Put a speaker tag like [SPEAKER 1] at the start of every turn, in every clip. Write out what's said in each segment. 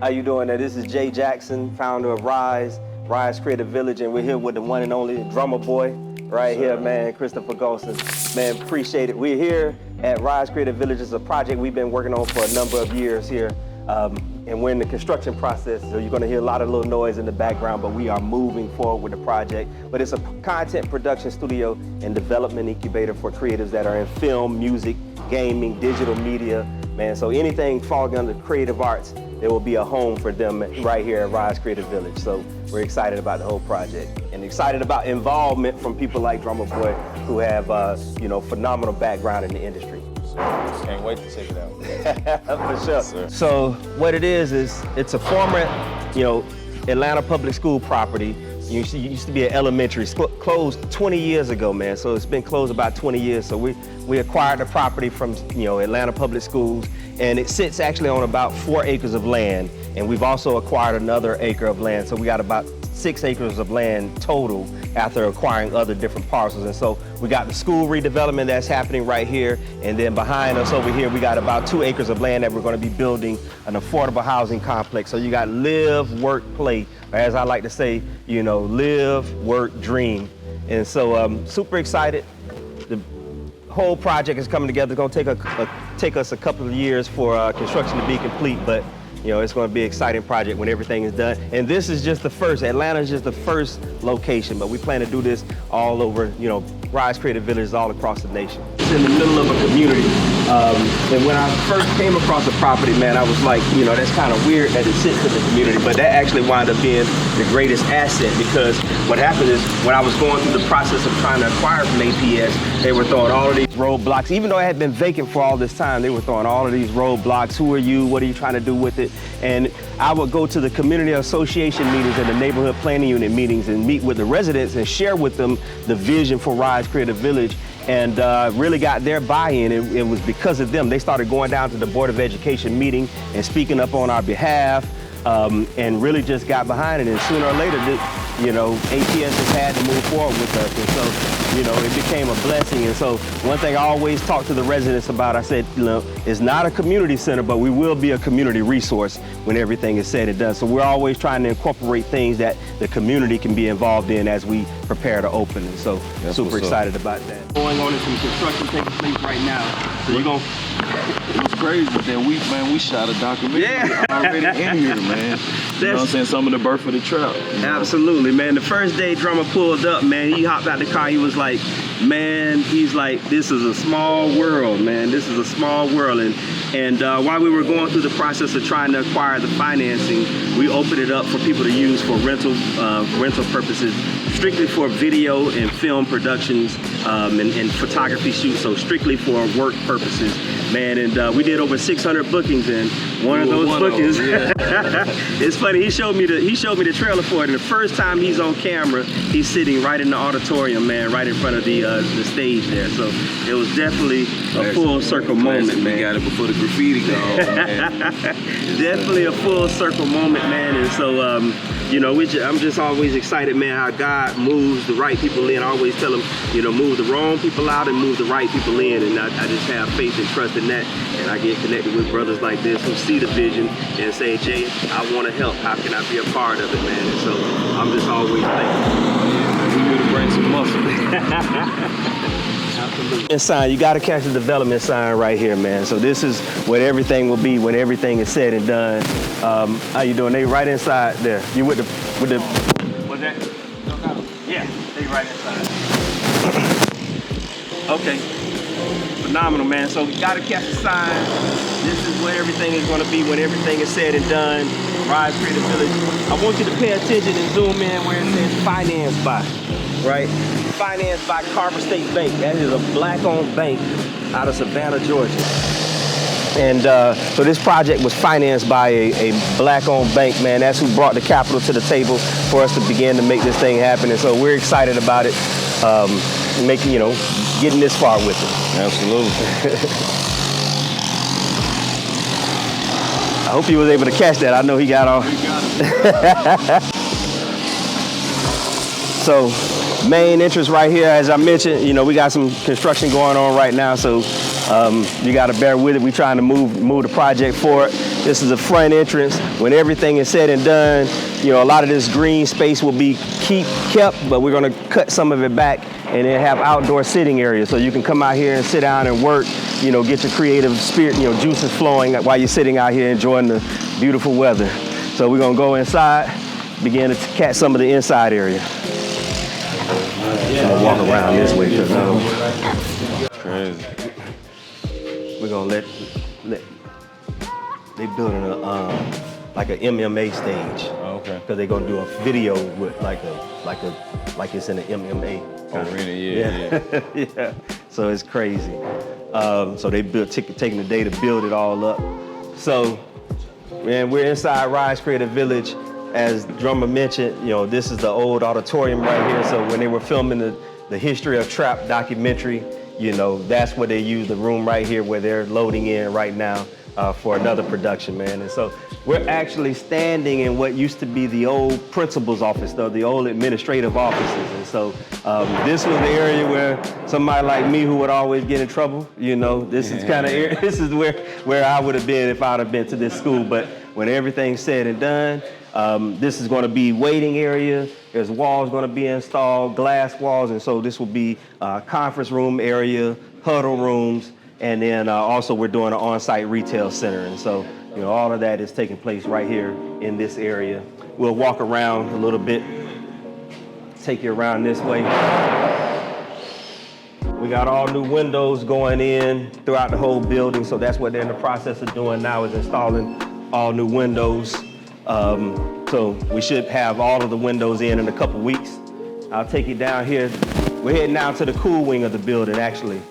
[SPEAKER 1] How you doing there? This is Jay Jackson, founder of Ryse Creative Village, and we're here with the one and only Drumma Boy right here, man, Christopher Golson. Man, appreciate it. We're here at Ryse Creative Village. It's a project we've been working on for a number of years here, and we're in the construction process, so you're gonna hear a lot of little noise in the background, but we are moving forward with the project. But it's a content production studio and development incubator for creatives that are in film, music, gaming, digital media, man. So anything falling under creative arts, there will be a home for them right here at Ryse Creative Village. So we're excited about the whole project and excited about involvement from people like Drumma Boy who have, phenomenal background in the industry.
[SPEAKER 2] Can't wait to check it out.
[SPEAKER 1] For sure. Yes, so what it is it's a former, Atlanta public school property. It used to be an elementary, closed 20 years ago, man. So it's been closed about 20 years. So we acquired the property from, Atlanta Public Schools, and it sits actually on about 4 acres of land. And we've also acquired another acre of land. So we got about 6 acres of land total after acquiring other different parcels. And so we got the school redevelopment that's happening right here. And then behind us over here, we got about 2 acres of land that we're gonna be building an affordable housing complex. So you got live, work, play, or as I like to say, live, work, dream. And so super excited. The whole project is coming together. It's gonna take us a couple of years for construction to be complete, but it's going to be an exciting project when everything is done. And this is just the first. Atlanta is just the first location, but we plan to do this all over, Ryse Creative Village all across the nation. It's in the middle of a community. And when I first came across the property, man, I was like, that's kind of weird that it sits in the community, but that actually wound up being the greatest asset, because what happened is when I was going through the process of trying to acquire from APS, they were throwing all of these roadblocks. Even though it had been vacant for all this time, they were throwing all of these roadblocks. Who are you? What are you trying to do with it? And I would go to the community association meetings and the neighborhood planning unit meetings and meet with the residents and share with them the vision for Ryse Creative Village, and really got their buy-in. It was because of them. They started going down to the Board of Education meeting and speaking up on our behalf, and really just got behind it. And sooner or later, APS has had to move forward with us. And so, it became a blessing. And so one thing I always talk to the residents about, I said, it's not a community center, but we will be a community resource when everything is said and done. So we're always trying to incorporate things that the community can be involved in as we prepare to open. And so super excited about that. Going on and some construction taking place right now. So you're going
[SPEAKER 2] It was crazy that we shot a documentary already in here, man. You know what I'm saying? Some of the birth of the trap.
[SPEAKER 1] Absolutely, man. The first day Drumma pulled up, man, he hopped out the car. He was like, man, this is a small world, man. This is a small world. And while we were going through the process of trying to acquire the financing, we opened it up for people to use for rental purposes, strictly for video and film productions and photography shoots, so strictly for work purposes, man. And we did over 600 bookings, and one of those bookings, it's funny, he showed me the trailer for it, and the first time he's on camera, he's sitting right in the auditorium, man, right in front of the stage there. So it was definitely a full circle moment, man.
[SPEAKER 2] We got it before the graffiti gone, man.
[SPEAKER 1] Definitely a full circle moment, man. And so I'm just always excited, man, how God moves the right people in. I always tell him, move the wrong people out and move the right people in. And I just have faith and trust in that. And I get connected with brothers like this who see the vision and say, Jay, I want to help. How can I be a part of it, man? And so I'm just always thankful.
[SPEAKER 2] We need to bring some muscle.
[SPEAKER 1] Absolutely. Sign, you got to catch the development sign right here, man. So this is what everything will be when everything is said and done. How you doing? They right inside there. You with the what's that? Yeah, they right inside. Okay. Phenomenal, man. So we got to catch the sign. This is where everything is going to be when everything is said and done. Ryse Creative Village. I want you to pay attention and zoom in where it says financed by, right? Financed by Carver State Bank. That is a black-owned bank out of Savannah, Georgia. And so this project was financed by a black-owned bank, man. That's who brought the capital to the table for us to begin to make this thing happen. And so we're excited about it, getting this far with it.
[SPEAKER 2] Absolutely.
[SPEAKER 1] I hope he was able to catch that. I know he got on. So main entrance right here, as I mentioned, we got some construction going on right now, so you got to bear with it. We're trying to move the project forward. This is the front entrance. When everything is said and done, you know, a lot of this green space will be kept, but we're gonna cut some of it back and then have outdoor sitting areas. So you can come out here and sit down and work, you know, get your creative spirit, you know, juices flowing while you're sitting out here enjoying the beautiful weather. So we're gonna go inside, begin to catch some of the inside area. I'm gonna walk around this way because
[SPEAKER 2] Crazy.
[SPEAKER 1] we're gonna let they building a like an MMA stage.
[SPEAKER 2] Oh, okay.
[SPEAKER 1] Because they're gonna do a video with like it's in an MMA.
[SPEAKER 2] Oh, really? Yeah.
[SPEAKER 1] Yeah. So it's crazy. So they taking the day to build it all up. So, man, we're inside Ryse Creative Village. As Drumma mentioned, you know, this is the old auditorium right here. So when they were filming the History of Trap documentary, you know, that's where they use the room right here where they're loading in right now for another production, man. And so we're actually standing in what used to be the old principal's office, though, the old administrative offices. And so this was the area where somebody like me who would always get in trouble, you know, this is kind of, this is where I would have been if I'd have been to this school. But when everything's said and done, this is going to be waiting area. There's walls going to be installed, glass walls, and so this will be conference room area, huddle rooms, and then also we're doing an on-site retail center. And so, you know, all of that is taking place right here in this area. We'll walk around a little bit, take you around this way. We got all new windows going in throughout the whole building, so that's what they're in the process of doing now, is installing all new windows. So we should have all of the windows in a couple weeks. I'll take you down here. We're heading down to the cool wing of the building, actually.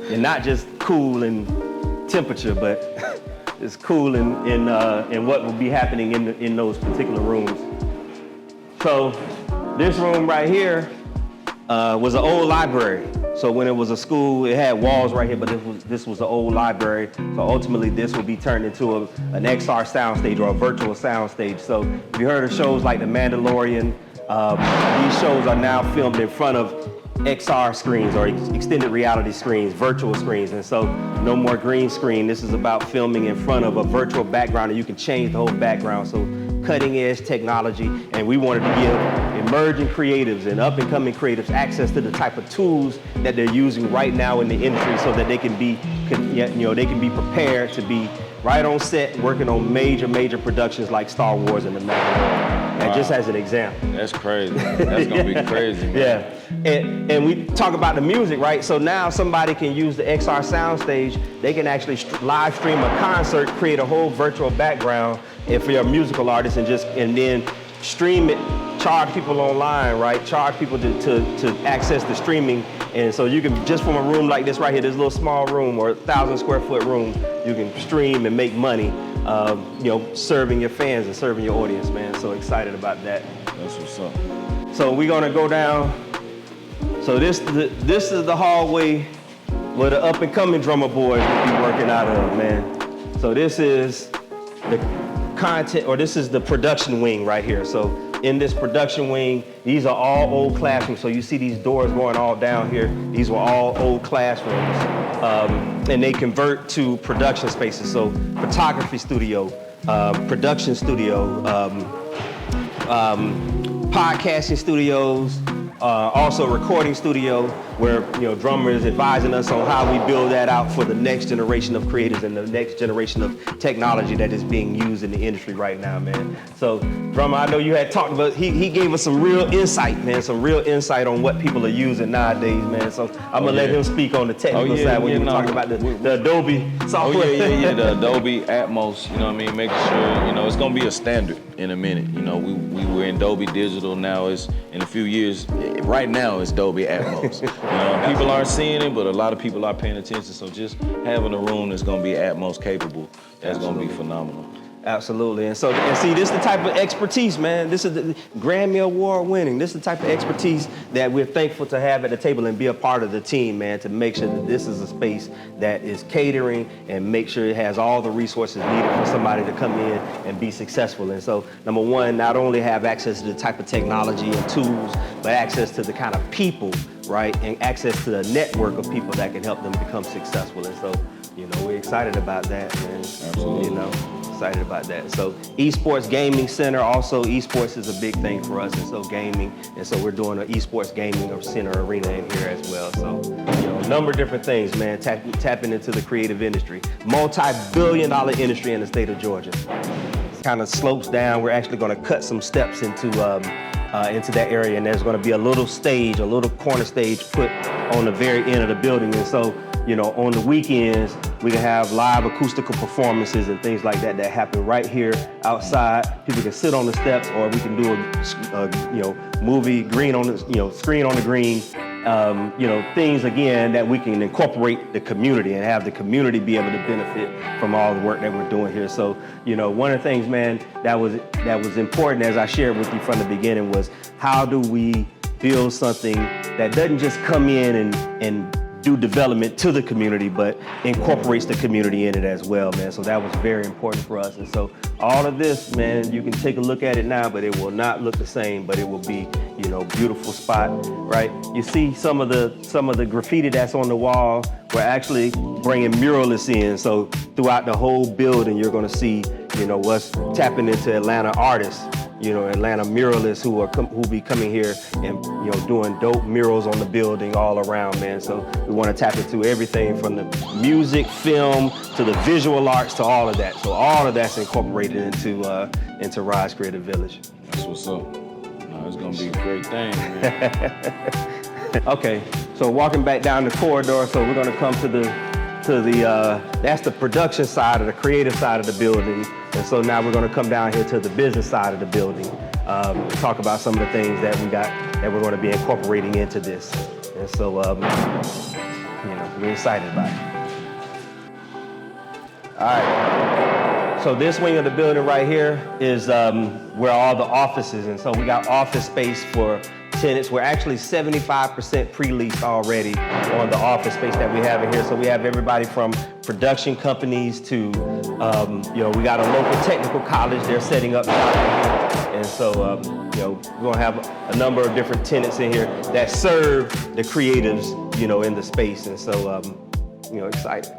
[SPEAKER 1] And not just cool in temperature, but it's cool in what will be happening in those particular rooms. So this room right here was an old library. So when it was a school, it had walls right here, but this was an old library. So ultimately, this will be turned into an XR soundstage or a virtual soundstage. So if you heard of shows like The Mandalorian, these shows are now filmed in front of XR screens or extended reality screens, virtual screens. And so no more green screen. This is about filming in front of a virtual background, and you can change the whole background. So cutting edge technology, and we wanted to give emerging creatives and up and coming creatives access to the type of tools that they're using right now in the industry, so that they can be, they can be prepared to be right on set working on major productions like Star Wars and The Mandalorian. And just as an example.
[SPEAKER 2] That's crazy. That's gonna be crazy, man.
[SPEAKER 1] Yeah, and we talk about the music, right? So now somebody can use the XR soundstage. They can actually live stream a concert, create a whole virtual background if you're a musical artist, and then stream it, charge people online, right? Charge people to access the streaming. And so you can, just from a room like this right here, this little small room or 1,000 square foot room, you can stream and make money, serving your fans and serving your audience, man. So excited about that.
[SPEAKER 2] That's what's up.
[SPEAKER 1] So we're gonna go down. So this is the hallway where the up and coming Drumma Boys will be working out of, man. So this is the content, or this is the production wing right here. So in this production wing, these are all old classrooms. So you see these doors going all down here. These were all old classrooms. And they convert to production spaces. So photography studio, production studio, podcasting studios, also recording studio, where Drumma is advising us on how we build that out for the next generation of creators and the next generation of technology that is being used in the industry right now, man. So Drumma, I know you had talked about, he gave us some real insight, man, some real insight on what people are using nowadays, man. So I'm gonna let him speak on the technical side when you were talking about the Adobe software.
[SPEAKER 2] The Adobe Atmos, you know what I mean? Making sure, it's gonna be a standard in a minute. We were in Dolby Digital, now it's, in a few years, right now it's Dolby Atmos. People aren't seeing it, but a lot of people are paying attention. So just having a room that's gonna be Atmos capable, that's gonna be phenomenal.
[SPEAKER 1] Absolutely, and see, this is the type of expertise, man. This is the Grammy Award winning. This is the type of expertise that we're thankful to have at the table and be a part of the team, man, to make sure that this is a space that is catering and make sure it has all the resources needed for somebody to come in and be successful. And so, number one, not only have access to the type of technology and tools, but access to the kind of people, right, and access to the network of people that can help them become successful. And so, you know, we're excited about that, man.
[SPEAKER 2] Absolutely.
[SPEAKER 1] You know, excited about that. So esports gaming center, also esports is a big thing for us, and so gaming, and so we're doing an esports gaming center arena in here as well. So, you know, a number of different things, man, tapping into the creative industry. Multi-billion-dollar industry in the state of Georgia. Kind of slopes down. We're actually gonna cut some steps into that area, and there's gonna be a little stage, a little corner stage put on the very end of the building. And so, you know, on the weekends, we can have live acoustical performances and things like that that happen right here outside. People can sit on the steps, or we can do a you know, movie, green on the, you know, screen on the green. You know, things again that we can incorporate the community and have the community be able to benefit from all the work that we're doing here. So, you know, one of the things, man, that was important, as I shared with you from the beginning, was how do we build something that doesn't just come in and do development to the community, but incorporates the community in it as well, man. So that was very important for us. And so all of this, man, you can take a look at it now, but it will not look the same, but it will be, you know, beautiful spot, right? You see some of the graffiti that's on the wall. We're actually bringing muralists in. So throughout the whole building, you're gonna see, you know, us tapping into Atlanta artists, you know, Atlanta muralists who be coming here and, you know, doing dope murals on the building all around, man. So we want to tap into everything from the music, film, to the visual arts, to all of that. So all of that's incorporated into Ryse Creative Village.
[SPEAKER 2] That's what's up. No, it's gonna be a great thing, man.
[SPEAKER 1] Okay, so walking back down the corridor, so we're gonna come to the that's the production side, or the creative side of the building. And so now we're gonna come down here to the business side of the building, talk about some of the things that we're gonna be incorporating into this. And so, you know, we're excited about it. All right, so this wing of the building right here is where all the offices, and so we got office space for tenants. We're actually 75% pre-leased already on the office space that we have in here. So we have everybody from production companies to, you know, we got a local technical college. They're setting up shop in here. And so, you know, we're gonna have a number of different tenants in here that serve the creatives, you know, in the space. And so, you know, excited.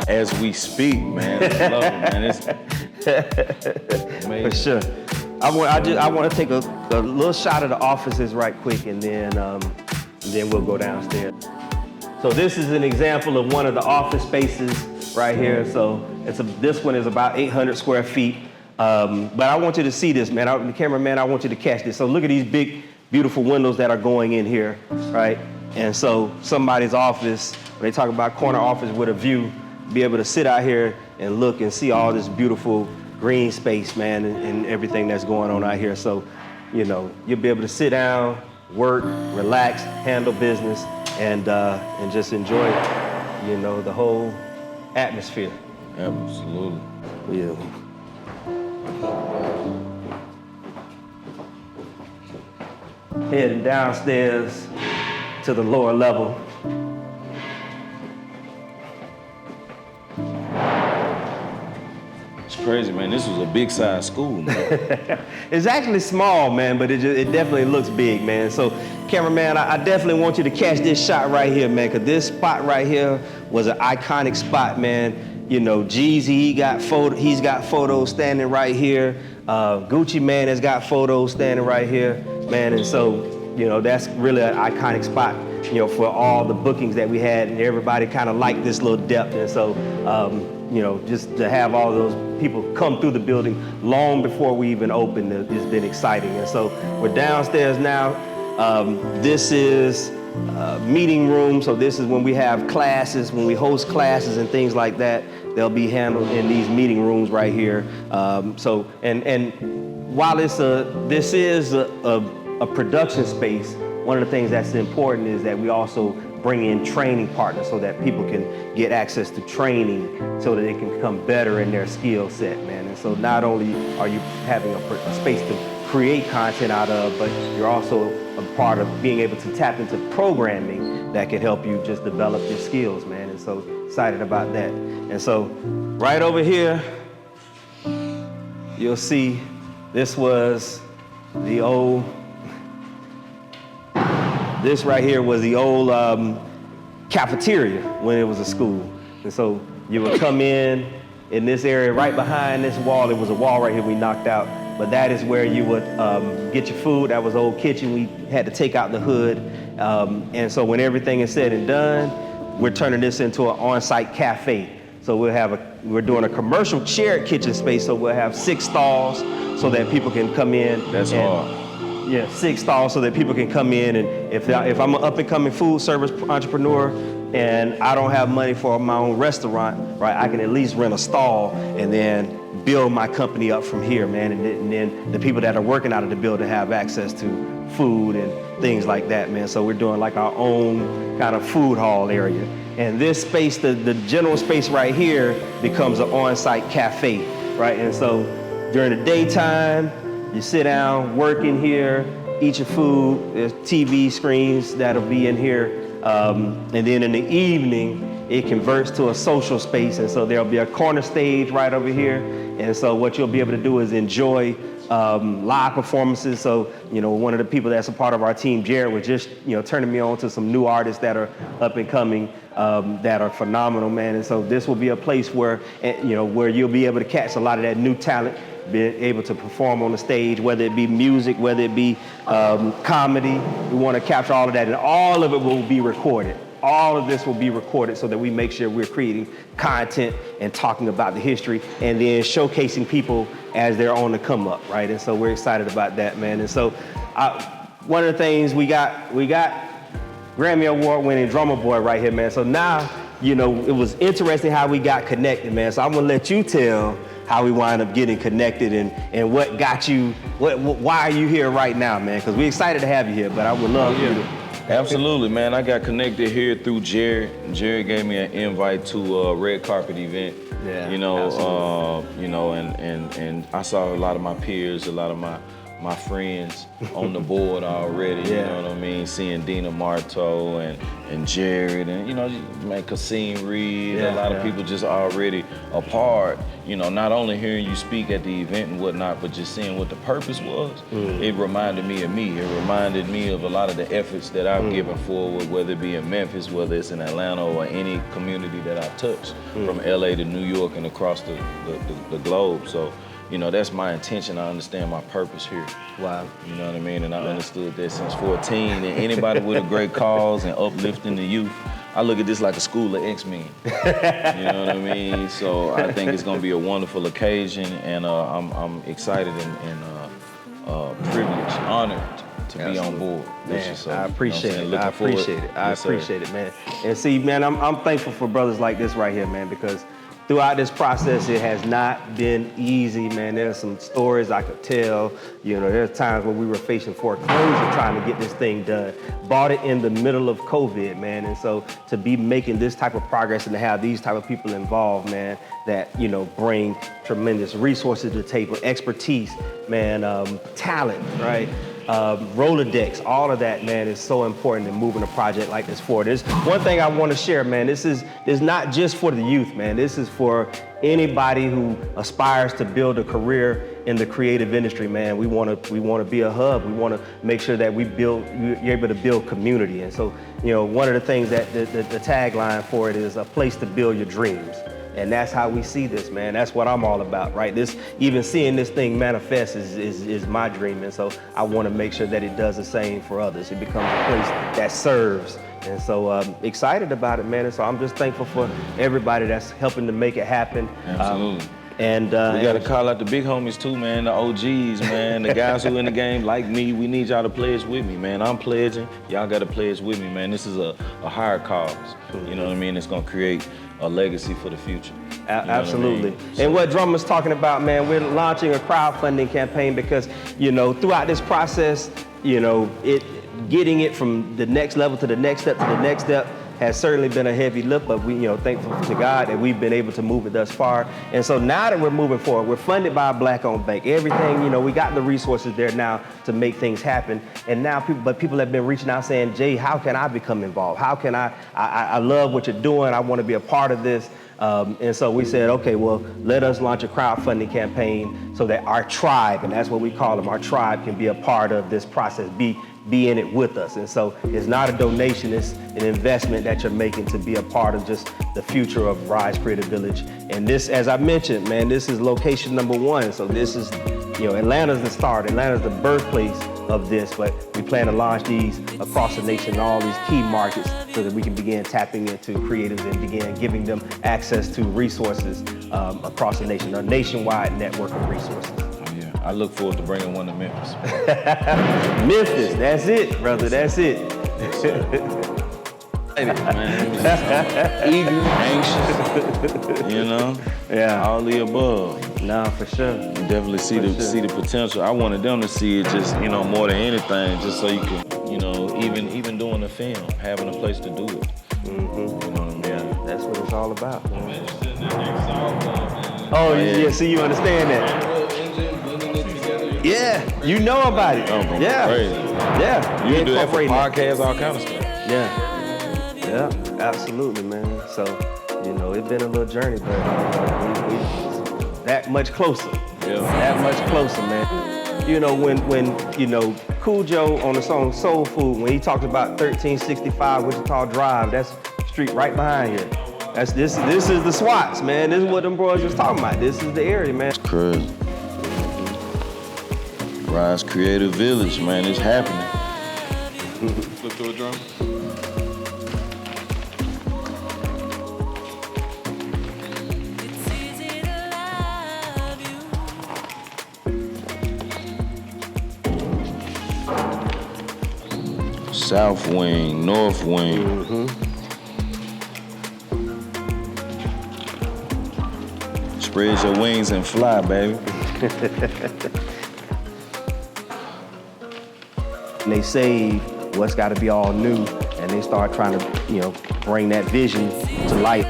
[SPEAKER 2] As we speak, man, I love it, man. It's amazing.
[SPEAKER 1] For sure. I want to take a little shot of the offices right quick, and then we'll go downstairs. So this is an example of one of the office spaces right here. So this one is about 800 square feet. But I want you to see this, man. The cameraman, I want you to catch this. So look at these big, beautiful windows that are going in here, right? And so somebody's office, when they talk about corner office with a view, be able to sit out here and look and see all this beautiful green space, man, and everything that's going on out here. So, you know, you'll be able to sit down, work, relax, handle business, and just enjoy, you know, the whole atmosphere.
[SPEAKER 2] Absolutely.
[SPEAKER 1] Yeah. Heading downstairs to the lower level.
[SPEAKER 2] It's crazy, man. This was a big size school, man.
[SPEAKER 1] It's actually small, man, but it definitely looks big, man. So, cameraman, I definitely want you to catch this shot right here, man, because this spot right here was an iconic spot, man. You know, Jeezy, he's got photos standing right here. Gucci Man has got photos standing right here, man. And so, you know, that's really an iconic spot, you know, for all the bookings that we had, and everybody kind of liked this little depth. And so, you know, just to have all those people come through the building long before we even opened, it's been exciting. And so we're downstairs now. This is meeting room. So this is when we have classes, when we host classes and things like that, they'll be handled in these meeting rooms right here. So, and while this is a production space, one of the things that's important is that we also bring in training partners so that people can get access to training so that they can become better in their skill set, man. And so not only are you having a space to create content out of, but you're also a part of being able to tap into programming that can help you just develop your skills, man. And so excited about that. And so right over here, you'll see this was the old, this right here was the old cafeteria when it was a school. And so you would come in this area right behind this wall. There was a wall right here we knocked out, but that is where you would get your food. That was old kitchen. We had to take out the hood. And so when everything is said and done, we're turning this into an on-site cafe. So we're doing a commercial shared kitchen space. So we'll have 6 stalls so that people can come in.
[SPEAKER 2] That's hard.
[SPEAKER 1] Yeah, 6 stalls so that people can come in, and if I'm an up-and-coming food service entrepreneur and I don't have money for my own restaurant, right, I can at least rent a stall and then build my company up from here, man. And then the people that are working out of the building have access to food and things like that, man. So we're doing like our own kind of food hall area. And this space, the general space right here, becomes an on-site cafe, right? And so during the daytime, you sit down, work in here, eat your food. There's TV screens that'll be in here. And then in the evening, it converts to a social space. And so there'll be a corner stage right over here. And so what you'll be able to do is enjoy live performances. So, one of the people that's a part of our team, Jared, was just, turning me on to some new artists that are up and coming that are phenomenal, man. And so this will be a place where, where you'll be able to catch a lot of that new talent, being able to perform on the stage, whether it be music, whether it be comedy. We want to capture all of that, and all of it will be recorded. All of this will be recorded so that we make sure we're creating content and talking about the history and then showcasing people as they're on the come up, right? And so we're excited about that, man. And so one of the things we got Grammy Award winning Drumma Boy right here, man. So now, it was interesting how we got connected, man. So I'm gonna let you tell how we wind up getting connected and what got you, why are you here right now, man? Because we're excited to have you here, but I would love you to.
[SPEAKER 2] Absolutely, man. I got connected here through Jared. Jared gave me an invite to a red carpet event.
[SPEAKER 1] Yeah,
[SPEAKER 2] and I saw a lot of my peers, a lot of my friends on the board already.
[SPEAKER 1] Yeah.
[SPEAKER 2] You know what I mean? Seeing Dina Marto and Jared and Kasim Reed, a lot of people just already a part. Not only hearing you speak at the event and whatnot, but just seeing what the purpose was. It reminded me of me. It reminded me of a lot of the efforts that I've given forward, whether it be in Memphis, whether it's in Atlanta or any community that I've touched, from LA to New York and across the globe. So, that's my intention. I understand my purpose here.
[SPEAKER 1] Wow.
[SPEAKER 2] You know what I mean? And I understood that since 14. And anybody with a great cause and uplifting the youth, I look at this like a school of X-Men. You know what I mean? So I think it's going to be a wonderful occasion, and I'm excited and privileged, honored to be on board.
[SPEAKER 1] Man,
[SPEAKER 2] so,
[SPEAKER 1] I appreciate it.
[SPEAKER 2] I appreciate
[SPEAKER 1] it, man. And see, man, I'm thankful for brothers like this right here, man, because throughout this process, it has not been easy, man. There's some stories I could tell. There's times when we were facing foreclosure trying to get this thing done. Bought it in the middle of COVID, man. And so to be making this type of progress and to have these type of people involved, man, that, bring tremendous resources to the table, expertise, man, talent, right? Rolodex, all of that, man, is so important in moving a project like this forward. There's one thing I want to share, man. This is not just for the youth, man. This is for anybody who aspires to build a career in the creative industry, man. We want to be a hub. We want to make sure that you're able to build community. And so, one of the things that the tagline for it is a place to build your dreams. And that's how we see this, man. That's what I'm all about, right? Even seeing this thing manifest is my dream. And so I want to make sure that it does the same for others. It becomes a place that serves. And so excited about it, man. And so I'm just thankful for everybody that's helping to make it happen.
[SPEAKER 2] Absolutely.
[SPEAKER 1] And
[SPEAKER 2] we got to call out the big homies too, man, the OGs, man, the guys who in the game like me. We need y'all to pledge with me, man. I'm pledging. Y'all got to pledge with me, man. This is a higher cause. You know what I mean? It's going to create a legacy for the future.
[SPEAKER 1] Absolutely.
[SPEAKER 2] What I mean?
[SPEAKER 1] And what Drumma's talking about, man, we're launching a crowdfunding campaign because, throughout this process, getting it from the next level to the next step to the next step has certainly been a heavy lift, but we, thankful to God that we've been able to move it thus far. And so now that we're moving forward, we're funded by a Black-owned bank. Everything, we got the resources there now to make things happen. And now people have been reaching out saying, Jay, how can I become involved? How can I love what you're doing. I want to be a part of this. And so we said, okay, well, let us launch a crowdfunding campaign so that our tribe, and that's what we call them, our tribe can be a part of this process, be be in it with us. And so it's not a donation, it's an investment that you're making to be a part of just the future of Ryse Creative Village. And this, as I mentioned, man, this is location number 1. So this is, Atlanta's the start, Atlanta's the birthplace of this, but we plan to launch these across the nation in all these key markets so that we can begin tapping into creatives and begin giving them access to resources across the nation, a nationwide network of resources.
[SPEAKER 2] I look forward to bringing one to Memphis.
[SPEAKER 1] Memphis, that's it, brother, that's it.
[SPEAKER 2] Eager, anxious,
[SPEAKER 1] Yeah.
[SPEAKER 2] all the above.
[SPEAKER 1] No, for sure.
[SPEAKER 2] You definitely see the potential. I wanted them to see it just, more than anything, just so you can, even doing the film, having a place to do it.
[SPEAKER 1] Mm-hmm.
[SPEAKER 2] You know what I mean?
[SPEAKER 1] Yeah, that's what it's all about. Oh, yeah, see, you understand that. Yeah, you know about it.
[SPEAKER 2] Oh, bro,
[SPEAKER 1] yeah.
[SPEAKER 2] crazy.
[SPEAKER 1] Yeah.
[SPEAKER 2] You can do that for
[SPEAKER 1] Incorporating
[SPEAKER 2] podcasts, all kind of stuff.
[SPEAKER 1] Yeah, absolutely, man. So, it's been a little journey, but we that much closer.
[SPEAKER 2] Yeah.
[SPEAKER 1] That much closer, man. When Cool Joe on the song Soul Food, when he talked about 1365 Wichita Drive, that's the street right behind here. This is the SWATs, man. This is what them boys was talking about. This is the area, man.
[SPEAKER 2] It's crazy. Ryse Creative Village, man, it's happening.
[SPEAKER 3] Flip to a drum.
[SPEAKER 2] South wing, north wing.
[SPEAKER 1] Mm-hmm.
[SPEAKER 2] Spread your wings and fly, baby.
[SPEAKER 1] And they save what's got to be all new, and they start trying to, bring that vision to life.